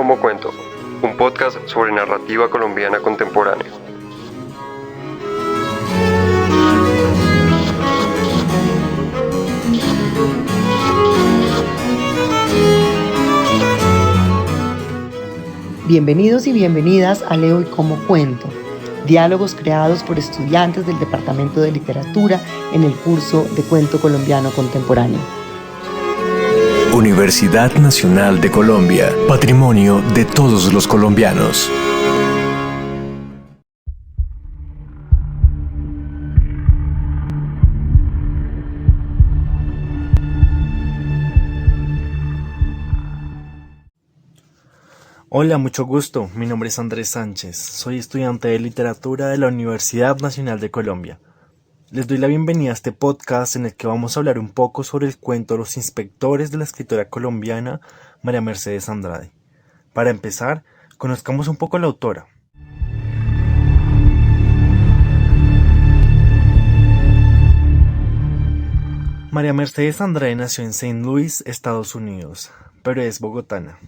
como cuento, un podcast sobre narrativa colombiana contemporánea. Bienvenidos y bienvenidas a Leo y Como Cuento, diálogos creados por estudiantes del Departamento de Literatura en el curso de Cuento Colombiano Contemporáneo. Universidad Nacional de Colombia, patrimonio de todos los colombianos. Hola, mucho gusto. Mi nombre es Andrés Sánchez. Soy estudiante de literatura de la Universidad Nacional de Colombia. Les doy la bienvenida a este podcast en el que vamos a hablar un poco sobre el cuento Los Inspectores de la escritora colombiana María Mercedes Andrade. Para empezar, conozcamos un poco a la autora. María Mercedes Andrade nació en St. Louis, Estados Unidos, pero es bogotana.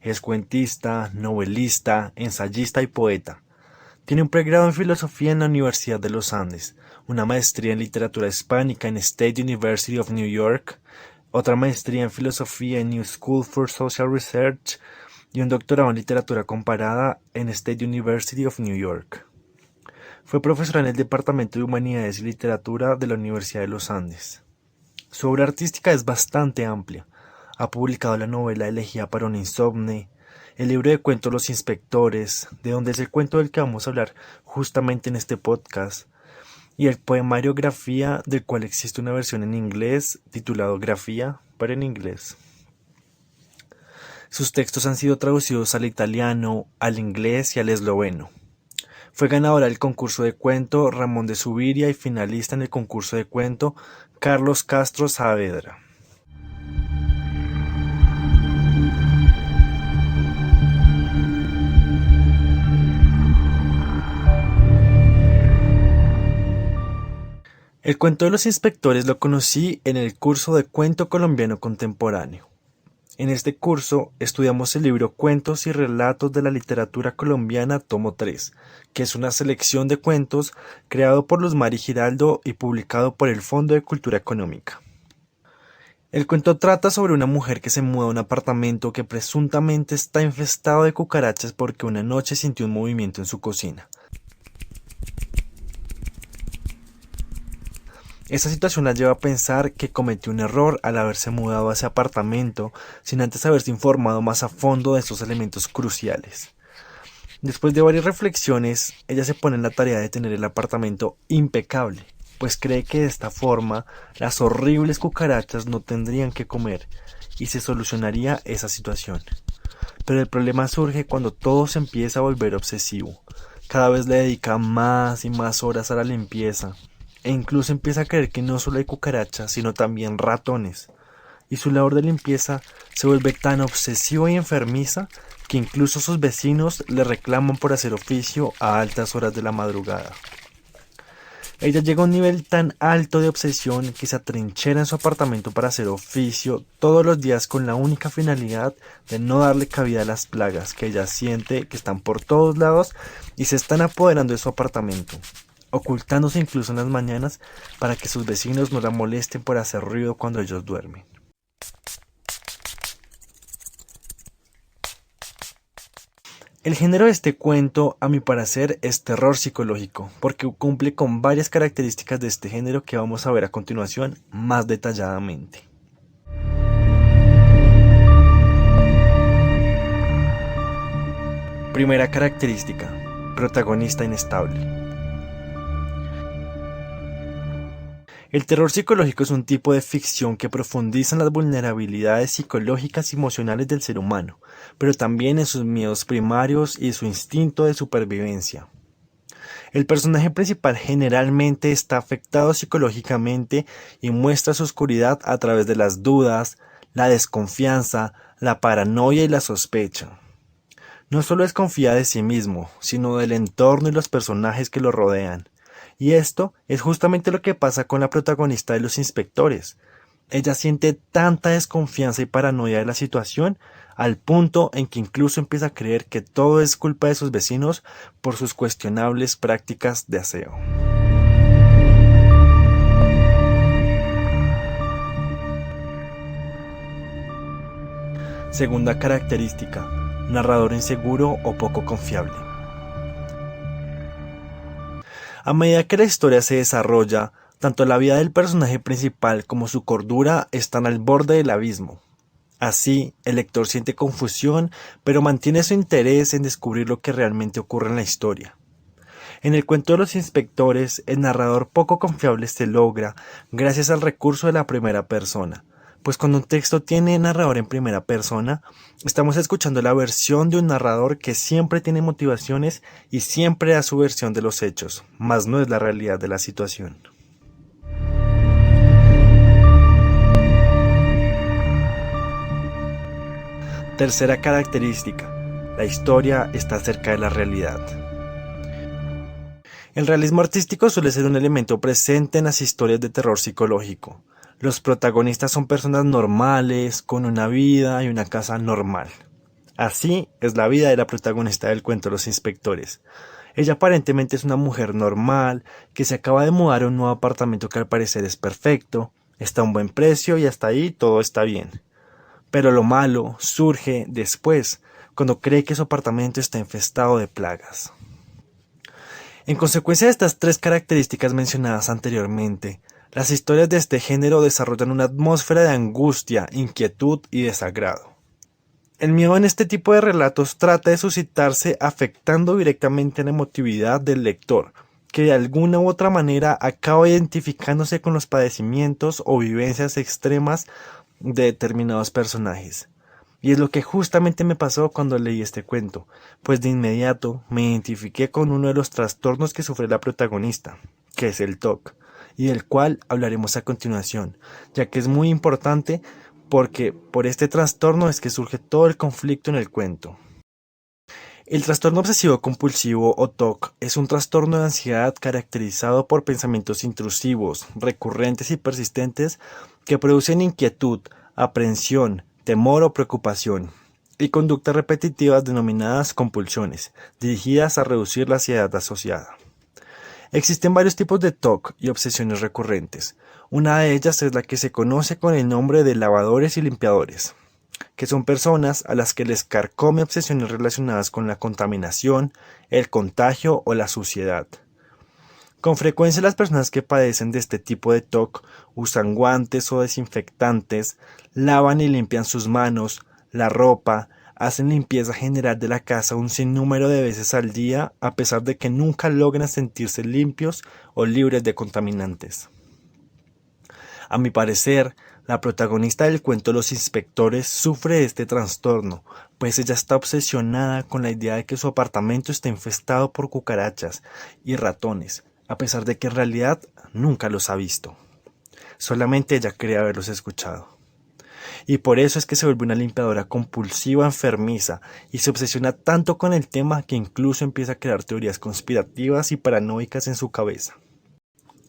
Es cuentista, novelista, ensayista y poeta. Tiene un pregrado en filosofía en la Universidad de los Andes, una maestría en literatura hispánica en State University of New York, otra maestría en filosofía en New School for Social Research y un doctorado en literatura comparada en State University of New York. Fue profesora en el Departamento de Humanidades y Literatura de la Universidad de los Andes. Su obra artística es bastante amplia. Ha publicado la novela Elegía para un insomne, el libro de cuentos Los Inspectores, de donde es el cuento del que vamos a hablar justamente en este podcast, y el poemario Grafía, del cual existe una versión en inglés titulado Grafía, pero en inglés. Sus textos han sido traducidos al italiano, al inglés y al esloveno. Fue ganadora del concurso de cuento Ramón de Zuviría y finalista en el concurso de cuento Carlos Castro Saavedra. El cuento de los inspectores lo conocí en el curso de Cuento Colombiano Contemporáneo. En este curso estudiamos el libro Cuentos y Relatos de la Literatura Colombiana, tomo 3, que es una selección de cuentos creado por Luz Mari Giraldo y publicado por el Fondo de Cultura Económica. El cuento trata sobre una mujer que se muda a un apartamento que presuntamente está infestado de cucarachas porque una noche sintió un movimiento en su cocina. Esta situación la lleva a pensar que cometió un error al haberse mudado a ese apartamento sin antes haberse informado más a fondo de estos elementos cruciales. Después de varias reflexiones, ella se pone en la tarea de tener el apartamento impecable, pues cree que de esta forma las horribles cucarachas no tendrían que comer y se solucionaría esa situación. Pero el problema surge cuando todo se empieza a volver obsesivo. Cada vez le dedica más y más horas a la limpieza. E incluso empieza a creer que no solo hay cucarachas, sino también ratones. Y su labor de limpieza se vuelve tan obsesiva y enfermiza que incluso sus vecinos le reclaman por hacer oficio a altas horas de la madrugada. Ella llega a un nivel tan alto de obsesión que se atrinchera en su apartamento para hacer oficio todos los días con la única finalidad de no darle cabida a las plagas que ella siente que están por todos lados y se están apoderando de su apartamento, ocultándose incluso en las mañanas para que sus vecinos no la molesten por hacer ruido cuando ellos duermen. El género de este cuento, a mi parecer, es terror psicológico, porque cumple con varias características de este género que vamos a ver a continuación más detalladamente. Primera característica: protagonista inestable. El terror psicológico es un tipo de ficción que profundiza en las vulnerabilidades psicológicas y emocionales del ser humano, pero también en sus miedos primarios y su instinto de supervivencia. El personaje principal generalmente está afectado psicológicamente y muestra su oscuridad a través de las dudas, la desconfianza, la paranoia y la sospecha. No solo desconfía de sí mismo, sino del entorno y los personajes que lo rodean. Y esto es justamente lo que pasa con la protagonista de Los Inspectores. ella siente tanta desconfianza y paranoia de la situación al punto en que incluso empieza a creer que todo es culpa de sus vecinos por sus cuestionables prácticas de aseo. Segunda característica, narrador inseguro o poco confiable. A medida que la historia se desarrolla, tanto la vida del personaje principal como su cordura están al borde del abismo. Así, el lector siente confusión, pero mantiene su interés en descubrir lo que realmente ocurre en la historia. En el cuento de los inspectores, el narrador poco confiable se logra gracias al recurso de la primera persona, pues cuando un texto tiene narrador en primera persona, estamos escuchando la versión de un narrador que siempre tiene motivaciones y siempre da su versión de los hechos, mas no es la realidad de la situación. Tercera característica, la historia está cerca de la realidad. El realismo artístico suele ser un elemento presente en las historias de terror psicológico. Los protagonistas son personas normales, con una vida y una casa normal. Así es la vida de la protagonista del cuento Los Inspectores. Ella aparentemente es una mujer normal, que se acaba de mudar a un nuevo apartamento que al parecer es perfecto, está a un buen precio y hasta ahí todo está bien. Pero lo malo surge después, cuando cree que su apartamento está infestado de plagas. En consecuencia de estas tres características mencionadas anteriormente, las historias de este género desarrollan una atmósfera de angustia, inquietud y desagrado. El miedo en este tipo de relatos trata de suscitarse afectando directamente la emotividad del lector, que de alguna u otra manera acaba identificándose con los padecimientos o vivencias extremas de determinados personajes. Y es lo que justamente me pasó cuando leí este cuento, pues de inmediato me identifiqué con uno de los trastornos que sufre la protagonista, que es el TOC, y del cual hablaremos a continuación, ya que es muy importante porque por este trastorno es que surge todo el conflicto en el cuento. El trastorno obsesivo compulsivo o TOC es un trastorno de ansiedad caracterizado por pensamientos intrusivos, recurrentes y persistentes que producen inquietud, aprehensión, temor o preocupación, y conductas repetitivas denominadas compulsiones, dirigidas a reducir la ansiedad asociada. Existen varios tipos de TOC y obsesiones recurrentes. Una de ellas es la que se conoce con el nombre de lavadores y limpiadores, que son personas a las que les carcome obsesiones relacionadas con la contaminación, el contagio o la suciedad. Con frecuencia las personas que padecen de este tipo de TOC usan guantes o desinfectantes, lavan y limpian sus manos, la ropa, hacen limpieza general de la casa un sinnúmero de veces al día a pesar de que nunca logran sentirse limpios o libres de contaminantes. A mi parecer, la protagonista del cuento Los Inspectores sufre este trastorno, pues ella está obsesionada con la idea de que su apartamento está infestado por cucarachas y ratones, a pesar de que en realidad nunca los ha visto. Solamente ella cree haberlos escuchado. Y por eso es que se vuelve una limpiadora compulsiva enfermiza y se obsesiona tanto con el tema que incluso empieza a crear teorías conspirativas y paranoicas en su cabeza.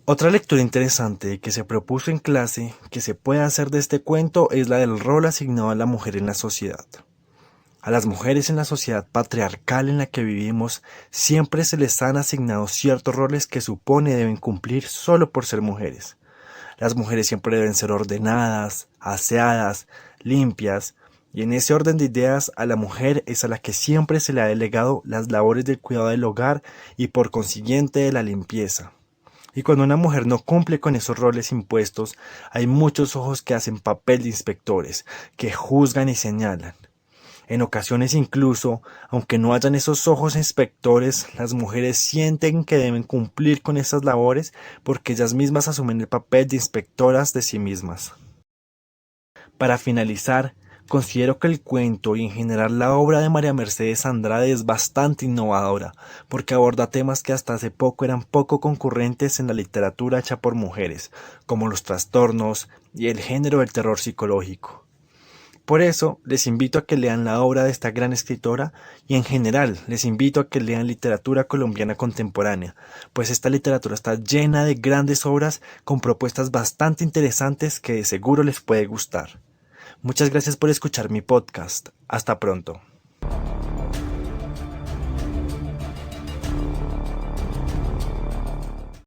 Otra lectura interesante que se propuso en clase que se puede hacer de este cuento es la del rol asignado a la mujer en la sociedad. A las mujeres en la sociedad patriarcal en la que vivimos siempre se les han asignado ciertos roles que supone deben cumplir solo por ser mujeres. Las mujeres siempre deben ser ordenadas, aseadas, limpias, y en ese orden de ideas a la mujer es a la que siempre se le ha delegado las labores del cuidado del hogar y por consiguiente de la limpieza. Y cuando una mujer no cumple con esos roles impuestos, hay muchos ojos que hacen papel de inspectores, que juzgan y señalan. En ocasiones incluso, aunque no hayan esos ojos inspectores, las mujeres sienten que deben cumplir con esas labores porque ellas mismas asumen el papel de inspectoras de sí mismas. Para finalizar, considero que el cuento y en general la obra de María Mercedes Andrade es bastante innovadora, porque aborda temas que hasta hace poco eran poco concurrentes en la literatura hecha por mujeres, como los trastornos y el género del terror psicológico. Por eso les invito a que lean la obra de esta gran escritora y en general les invito a que lean literatura colombiana contemporánea, pues esta literatura está llena de grandes obras con propuestas bastante interesantes que de seguro les puede gustar. Muchas gracias por escuchar mi podcast. Hasta pronto.